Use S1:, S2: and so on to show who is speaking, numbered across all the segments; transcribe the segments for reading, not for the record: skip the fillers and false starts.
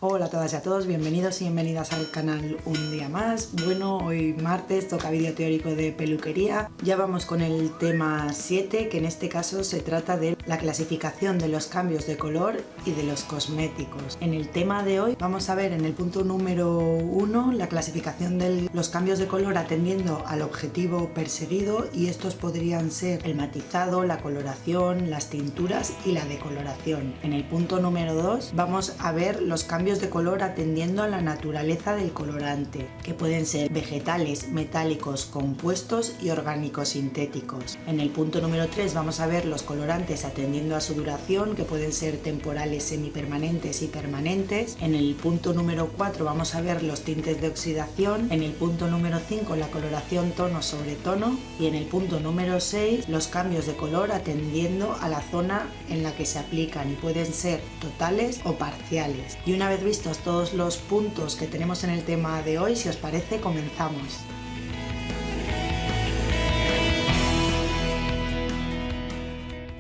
S1: Hola a todas y a todos, bienvenidos y bienvenidas al canal un día más. Bueno, hoy martes toca vídeo teórico de peluquería. Ya vamos con el tema 7, que en este caso se trata de la clasificación de los cambios de color y de los cosméticos. En el tema de hoy vamos a ver en el punto número 1 la clasificación de los cambios de color atendiendo al objetivo perseguido, y estos podrían ser el matizado, la coloración, las tinturas y la decoloración. En el punto número 2 vamos a ver los cambios de color atendiendo a la naturaleza del colorante, que pueden ser vegetales, metálicos, compuestos y orgánicos sintéticos. En el punto número 3 vamos a ver los colorantes atendiendo a su duración, que pueden ser temporales, semipermanentes y permanentes. En el punto número 4 vamos a ver los tintes de oxidación. En el punto número 5 la coloración tono sobre tono, y en el punto número 6 los cambios de color atendiendo a la zona en la que se aplican, y pueden ser totales o parciales. Y una vez vistos todos los puntos que tenemos en el tema de hoy, si os parece, comenzamos.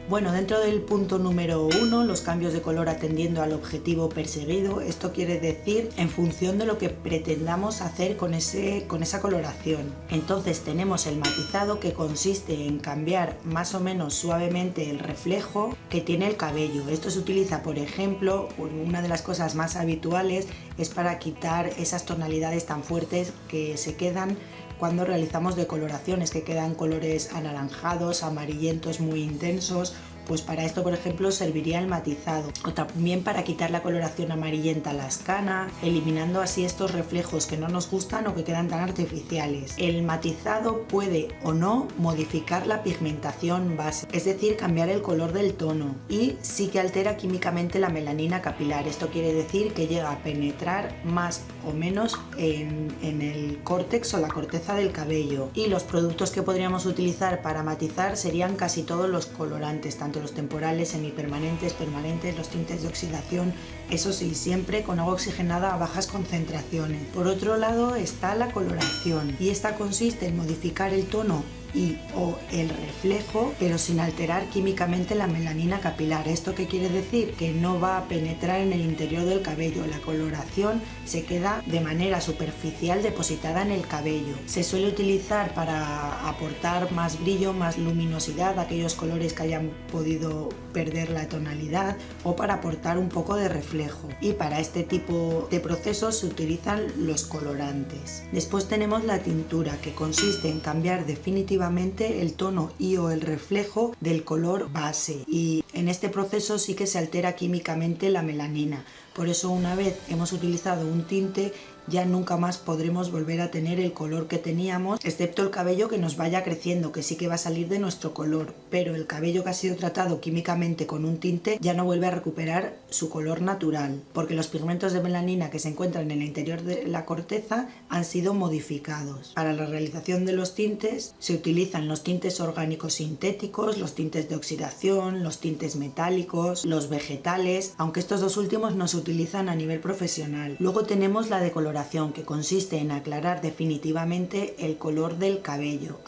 S1: Bueno, dentro del punto número 1, los cambios de color atendiendo al objetivo perseguido, esto quiere decir en función de lo que pretendamos hacer con esa coloración. Entonces tenemos el matizado, que consiste en cambiar más o menos suavemente el reflejo que tiene el cabello. Esto se utiliza, por ejemplo, una de las cosas más habituales es para quitar esas tonalidades tan fuertes que se quedan cuando realizamos decoloraciones, que quedan colores anaranjados, amarillentos muy intensos. Pues para esto, por ejemplo, serviría el matizado, o también para quitar la coloración amarillenta a las canas, eliminando así estos reflejos que no nos gustan o que quedan tan artificiales. El matizado puede o no modificar la pigmentación base, es decir, cambiar el color del tono, y sí que altera químicamente la melanina capilar. Esto quiere decir que llega a penetrar más o menos en el córtex o la corteza del cabello. Y los productos que podríamos utilizar para matizar serían casi todos los colorantes, tanto los temporales, semipermanentes, permanentes, los tintes de oxidación, eso sí, siempre con agua oxigenada a bajas concentraciones. Por otro lado está la coloración, y esta consiste en modificar el tono y o el reflejo, pero sin alterar químicamente la melanina capilar. ¿Esto qué quiere decir? Que no va a penetrar en el interior del cabello. La coloración se queda de manera superficial depositada en el cabello. Se suele utilizar para aportar más brillo, más luminosidad a aquellos colores que hayan podido perder la tonalidad, o para aportar un poco de reflejo. Y para este tipo de procesos se utilizan los colorantes. Después tenemos la tintura, que consiste en cambiar definitivamente el tono y o el reflejo del color base, y en este proceso sí que se altera químicamente la melanina. Por eso, una vez hemos utilizado un tinte, ya nunca más podremos volver a tener el color que teníamos, excepto el cabello que nos vaya creciendo, que sí que va a salir de nuestro color, pero el cabello que ha sido tratado químicamente con un tinte ya no vuelve a recuperar su color natural, porque los pigmentos de melanina que se encuentran en el interior de la corteza han sido modificados. Para la realización de los tintes se utilizan los tintes orgánicos sintéticos, los tintes de oxidación, los tintes metálicos, los vegetales, aunque estos dos últimos no se utilizan a nivel profesional. Luego tenemos la decoloración, que consiste en aclarar definitivamente el color del cabello.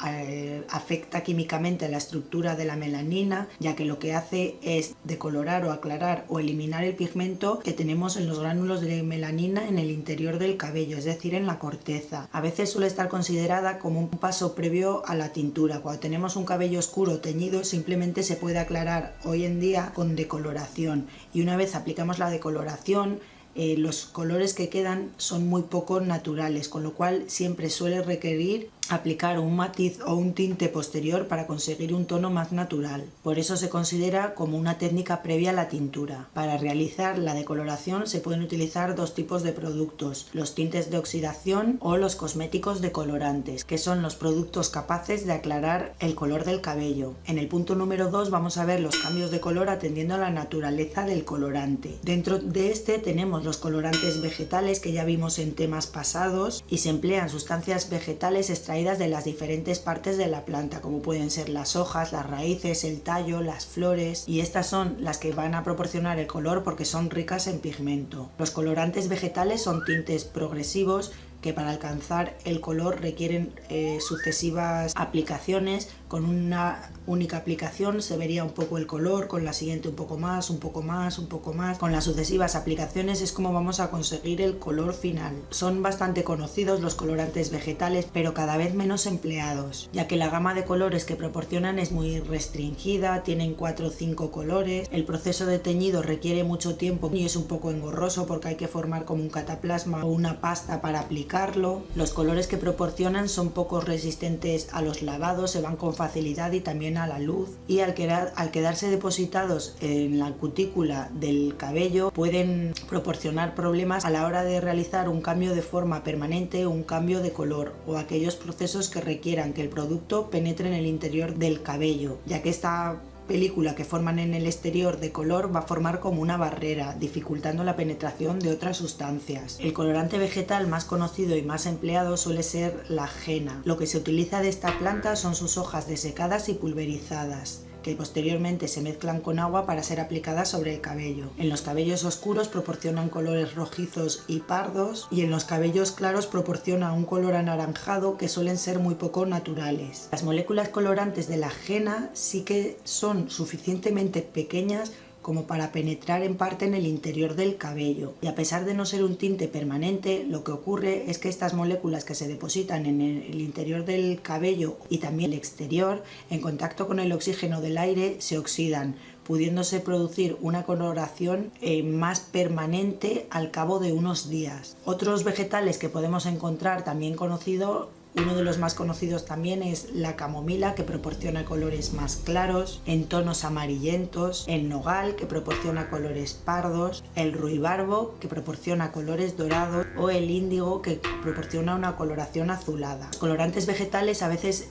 S1: Afecta químicamente a la estructura de la melanina, ya que lo que hace es decolorar o aclarar o eliminar el pigmento que tenemos en los gránulos de melanina en el interior del cabello, es decir, en la corteza. A veces suele estar considerada como un paso previo a la tintura. Cuando tenemos un cabello oscuro teñido, simplemente se puede aclarar hoy en día con decoloración, y una vez aplicamos la decoloración, los colores que quedan son muy poco naturales, con lo cual siempre suele requerir aplicar un matiz o un tinte posterior para conseguir un tono más natural. Por eso se considera como una técnica previa a la tintura. Para realizar la decoloración se pueden utilizar dos tipos de productos: los tintes de oxidación o los cosméticos decolorantes, que son los productos capaces de aclarar el color del cabello. En el punto número 2 vamos a ver los cambios de color atendiendo a la naturaleza del colorante. Dentro de este tenemos los colorantes vegetales, que ya vimos en temas pasados, y se emplean sustancias vegetales extraídas de las diferentes partes de la planta, como pueden ser las hojas, las raíces, el tallo, las flores, y estas son las que van a proporcionar el color porque son ricas en pigmento. Los colorantes vegetales son tintes progresivos que para alcanzar el color requieren sucesivas aplicaciones. Con una única aplicación se vería un poco el color, con la siguiente un poco más, un poco más, un poco más. Con las sucesivas aplicaciones es como vamos a conseguir el color final. Son bastante conocidos los colorantes vegetales, pero cada vez menos empleados, ya que la gama de colores que proporcionan es muy restringida, tienen 4 o 5 colores. El proceso de teñido requiere mucho tiempo y es un poco engorroso porque hay que formar como un cataplasma o una pasta para aplicarlo. Los colores que proporcionan son poco resistentes a los lavados, se van con facilidad y también a la luz, y al quedarse depositados en la cutícula del cabello pueden proporcionar problemas a la hora de realizar un cambio de forma permanente o un cambio de color, o aquellos procesos que requieran que el producto penetre en el interior del cabello, ya que esta película que forman en el exterior de color va a formar como una barrera, dificultando la penetración de otras sustancias. El colorante vegetal más conocido y más empleado suele ser la henna. Lo que se utiliza de esta planta son sus hojas desecadas y pulverizadas, que posteriormente se mezclan con agua para ser aplicadas sobre el cabello. En los cabellos oscuros proporcionan colores rojizos y pardos, y en los cabellos claros proporciona un color anaranjado que suelen ser muy poco naturales. Las moléculas colorantes de la henna sí que son suficientemente pequeñas como para penetrar en parte en el interior del cabello, y a pesar de no ser un tinte permanente, lo que ocurre es que estas moléculas que se depositan en el interior del cabello y también el exterior, en contacto con el oxígeno del aire, se oxidan, pudiéndose producir una coloración más permanente al cabo de unos días. Otros vegetales que podemos encontrar, también conocido, uno de los más conocidos también es la camomila, que proporciona colores más claros, en tonos amarillentos, el nogal, que proporciona colores pardos, el ruibarbo, que proporciona colores dorados, o el índigo, que proporciona una coloración azulada. Los colorantes vegetales a veces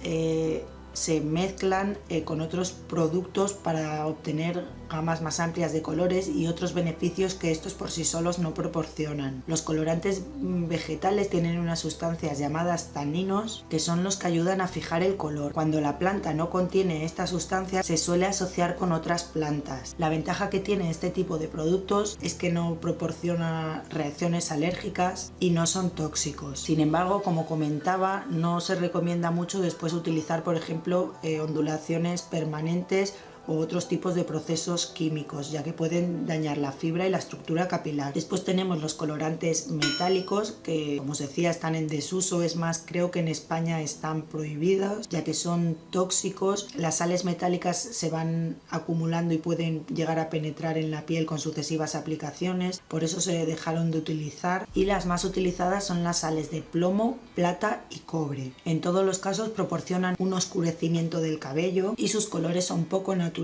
S1: se mezclan con otros productos para obtener gamas más amplias de colores y otros beneficios que estos por sí solos no proporcionan. Los colorantes vegetales tienen unas sustancias llamadas taninos, que son los que ayudan a fijar el color. Cuando la planta no contiene estas sustancias, se suele asociar con otras plantas. La ventaja que tiene este tipo de productos es que no proporciona reacciones alérgicas y no son tóxicos. Sin embargo, como comentaba, no se recomienda mucho después utilizar, por ejemplo, ondulaciones permanentes o otros tipos de procesos químicos, ya que pueden dañar la fibra y la estructura capilar. Después tenemos los colorantes metálicos, que como os decía están en desuso, es más, creo que en España están prohibidos, ya que son tóxicos. Las sales metálicas se van acumulando y pueden llegar a penetrar en la piel con sucesivas aplicaciones, por eso se dejaron de utilizar, y las más utilizadas son las sales de plomo, plata y cobre. En todos los casos proporcionan un oscurecimiento del cabello y sus colores son poco naturales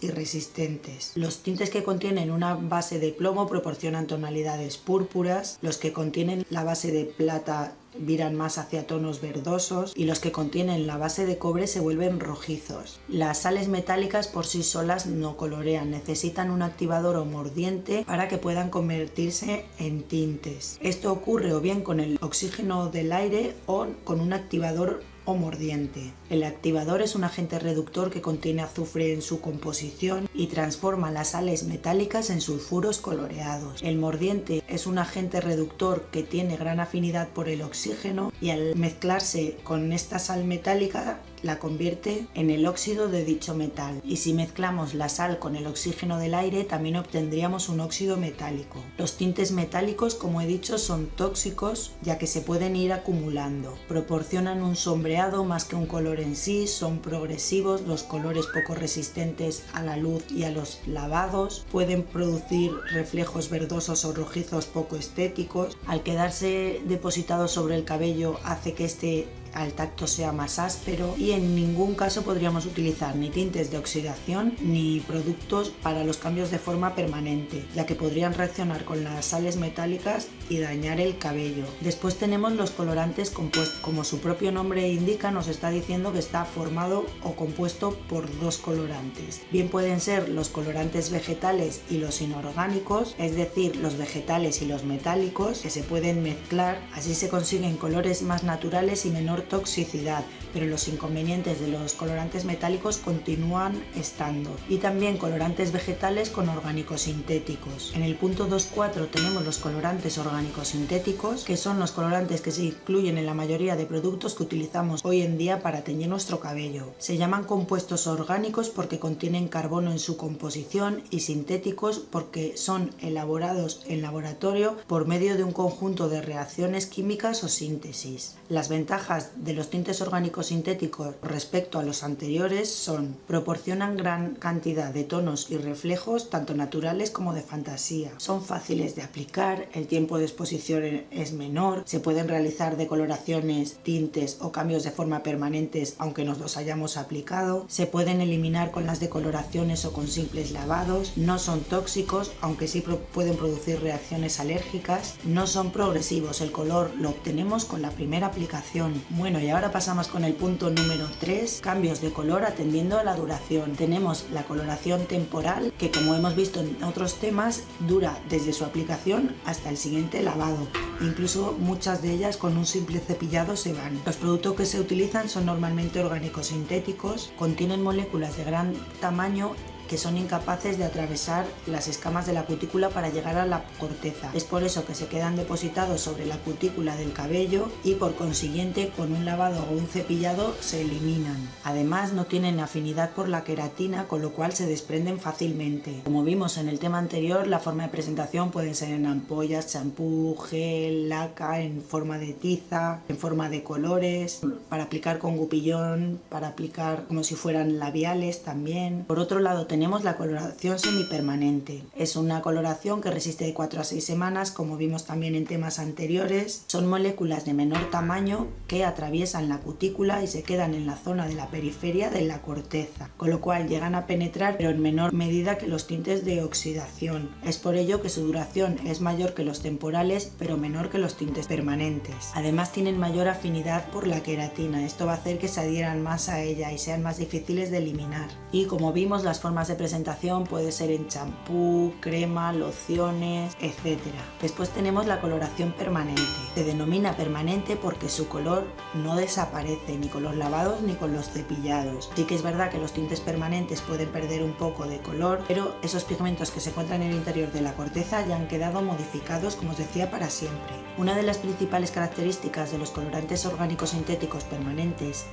S1: y resistentes. Los tintes que contienen una base de plomo proporcionan tonalidades púrpuras, los que contienen la base de plata viran más hacia tonos verdosos y los que contienen la base de cobre se vuelven rojizos. Las sales metálicas por sí solas no colorean, necesitan un activador o mordiente para que puedan convertirse en tintes. Esto ocurre o bien con el oxígeno del aire o con un activador o mordiente. El activador es un agente reductor que contiene azufre en su composición y transforma las sales metálicas en sulfuros coloreados. El mordiente es un agente reductor que tiene gran afinidad por el oxígeno y al mezclarse con esta sal metálica la convierte en el óxido de dicho metal, y si mezclamos la sal con el oxígeno del aire también obtendríamos un óxido metálico. Los tintes metálicos, como he dicho, son tóxicos ya que se pueden ir acumulando. Proporcionan un sombreado más que un color en sí, son progresivos, los colores poco resistentes a la luz y a los lavados, pueden producir reflejos verdosos o rojizos poco estéticos. Al quedarse depositado sobre el cabello hace que este al tacto sea más áspero, y en ningún caso podríamos utilizar ni tintes de oxidación ni productos para los cambios de forma permanente, ya que podrían reaccionar con las sales metálicas y dañar el cabello. Después tenemos los colorantes compuestos. Como su propio nombre indica, nos está diciendo que está formado o compuesto por dos colorantes. Bien pueden ser los colorantes vegetales y los inorgánicos, es decir, los vegetales y los metálicos, que se pueden mezclar, así se consiguen colores más naturales y menor toxicidad, pero los inconvenientes de los colorantes metálicos continúan estando. Y también colorantes vegetales con orgánicos sintéticos. En el punto 2.4 tenemos los colorantes orgánicos sintéticos, que son los colorantes que se incluyen en la mayoría de productos que utilizamos hoy en día para teñir nuestro cabello. Se llaman compuestos orgánicos porque contienen carbono en su composición y sintéticos porque son elaborados en laboratorio por medio de un conjunto de reacciones químicas o síntesis. Las ventajas de los tintes orgánicos sintéticos respecto a los anteriores son: proporcionan gran cantidad de tonos y reflejos tanto naturales como de fantasía, son fáciles de aplicar, el tiempo de exposición es menor, se pueden realizar decoloraciones, tintes o cambios de forma permanentes aunque nos los hayamos aplicado, se pueden eliminar con las decoloraciones o con simples lavados, no son tóxicos aunque sí pueden producir reacciones alérgicas, no son progresivos, el color lo obtenemos con la primera aplicación. Bueno, y ahora pasamos con el punto número 3, cambios de color atendiendo a la duración. Tenemos la coloración temporal, que como hemos visto en otros temas, dura desde su aplicación hasta el siguiente lavado. Incluso muchas de ellas con un simple cepillado se van. Los productos que se utilizan son normalmente orgánicos sintéticos, contienen moléculas de gran tamaño que son incapaces de atravesar las escamas de la cutícula para llegar a la corteza. Es por eso que se quedan depositados sobre la cutícula del cabello y por consiguiente con un lavado o un cepillado se eliminan. Además no tienen afinidad por la queratina, con lo cual se desprenden fácilmente. Como vimos en el tema anterior, la forma de presentación pueden ser en ampollas, champú, gel, laca, en forma de tiza, en forma de colores, para aplicar con gupillón, para aplicar como si fueran labiales también. Por otro lado tenemos la coloración semipermanente. Es una coloración que resiste de 4 a 6 semanas, como vimos también en temas anteriores. Son moléculas de menor tamaño que atraviesan la cutícula y se quedan en la zona de la periferia de la corteza, con lo cual llegan a penetrar pero en menor medida que los tintes de oxidación. Es por ello que su duración es mayor que los temporales pero menor que los tintes permanentes. Además tienen mayor afinidad por la queratina. Esto va a hacer que se adhieran más a ella y sean más difíciles de eliminar. Y como vimos, las formas de presentación puede ser en champú, crema, lociones, etc. Después tenemos la coloración permanente. Se denomina permanente porque su color no desaparece ni con los lavados ni con los cepillados. Sí que es verdad que los tintes permanentes pueden perder un poco de color, pero esos pigmentos que se encuentran en el interior de la corteza ya han quedado modificados, como os decía, para siempre. Una de las principales características de los colorantes orgánicos sintéticos permanentes,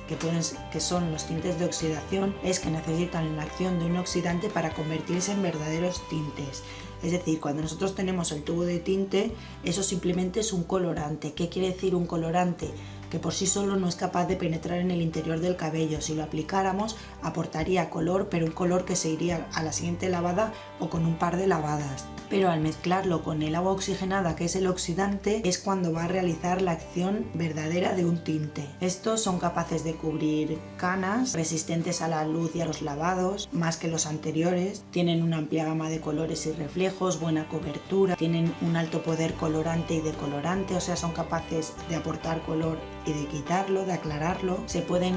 S1: que son los tintes de oxidación, es que necesitan la acción de un oxidante para convertirse en verdaderos tintes. Es decir, cuando nosotros tenemos el tubo de tinte, eso simplemente es un colorante. ¿Qué quiere decir un colorante? Que por sí solo no es capaz de penetrar en el interior del cabello. Si lo aplicáramos, aportaría color, pero un color que se iría a la siguiente lavada o con un par de lavadas. Pero al mezclarlo con el agua oxigenada, que es el oxidante, es cuando va a realizar la acción verdadera de un tinte. Estos son capaces de cubrir canas, resistentes a la luz y a los lavados, más que los anteriores, tienen una amplia gama de colores y reflejos, buena cobertura, tienen un alto poder colorante y decolorante, o sea, son capaces de aportar color y de quitarlo, de aclararlo. Se pueden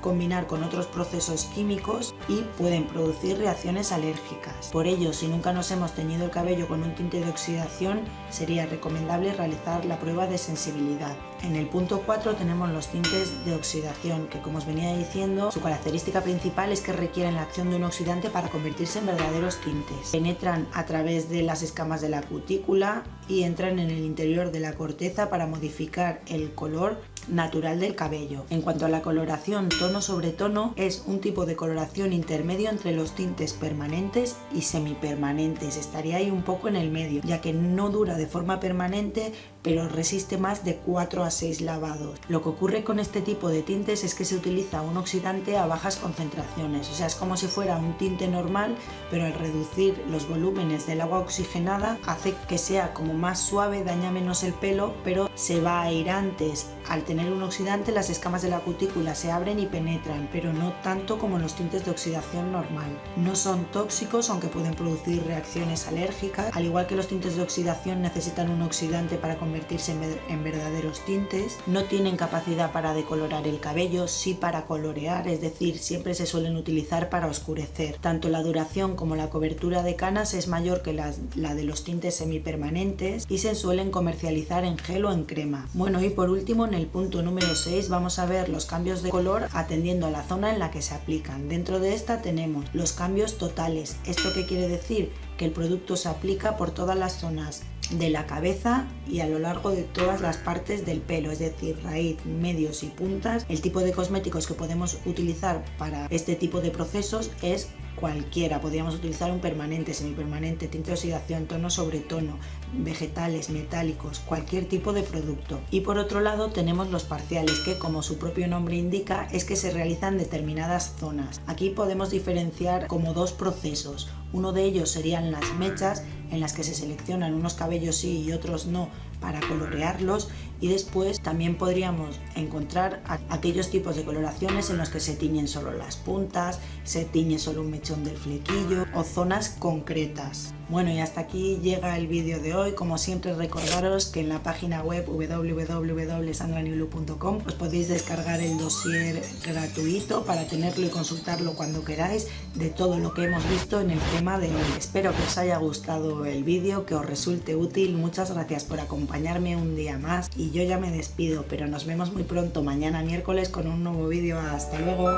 S1: combinar con otros procesos químicos y pueden producir reacciones alérgicas. Por ello, si nunca nos hemos teñido el cabello con un tinte de oxidación, sería recomendable realizar la prueba de sensibilidad. En el punto 4 tenemos los tintes de oxidación, que como os venía diciendo, su característica principal es que requieren la acción de un oxidante para convertirse en verdaderos tintes. Penetran a través de las escamas de la cutícula y entran en el interior de la corteza para modificar el color natural del cabello. En cuanto a la coloración tono sobre tono, es un tipo de coloración intermedio entre los tintes permanentes y semipermanentes. Estaría ahí un poco en el medio, ya que no dura de forma permanente, pero resiste más de 4 a 6 lavados. Lo que ocurre con este tipo de tintes es que se utiliza un oxidante a bajas concentraciones, o sea, es como si fuera un tinte normal, pero al reducir los volúmenes del agua oxigenada hace que sea como más suave, daña menos el pelo, pero se va a ir antes. Al tener un oxidante, las escamas de la cutícula se abren y penetran, pero no tanto como los tintes de oxidación normal. No son tóxicos, aunque pueden producir reacciones alérgicas. Al igual que los tintes de oxidación necesitan un oxidante para convertirse en verdaderos tintes. No tienen capacidad para decolorar el cabello, sí para colorear, es decir, siempre se suelen utilizar para oscurecer. Tanto la duración como la cobertura de canas es mayor que la de los tintes semipermanentes. naturales y se suelen comercializar en gel o en crema. Bueno, y por último, en el punto número 6 vamos a ver los cambios de color atendiendo a la zona en la que se aplican. Dentro de esta tenemos los cambios totales. ¿Esto qué quiere decir? Que el producto se aplica por todas las zonas de la cabeza y a lo largo de todas las partes del pelo, es decir, raíz, medios y puntas. El tipo de cosméticos que podemos utilizar para este tipo de procesos es cualquiera. Podríamos utilizar un permanente, semipermanente, tinte de oxidación, tono sobre tono, vegetales, metálicos, cualquier tipo de producto. Y por otro lado tenemos los parciales, que como su propio nombre indica es que se realizan en determinadas zonas. Aquí podemos diferenciar como dos procesos. Uno de ellos serían las mechas, en las que se seleccionan unos cabellos sí y otros no para colorearlos, y después también podríamos encontrar aquellos tipos de coloraciones en los que se tiñen solo las puntas, se tiñe solo un mechón del flequillo o zonas concretas. Bueno, y hasta aquí llega el vídeo de hoy. Como siempre, recordaros que en la página web www.sandraniulu.com os podéis descargar el dossier gratuito para tenerlo y consultarlo cuando queráis de todo lo que hemos visto en el tema de hoy. Espero que os haya gustado el vídeo, que os resulte útil. Muchas gracias por acompañarme un día más y yo ya me despido, pero nos vemos muy pronto mañana miércoles con un nuevo vídeo. Hasta luego.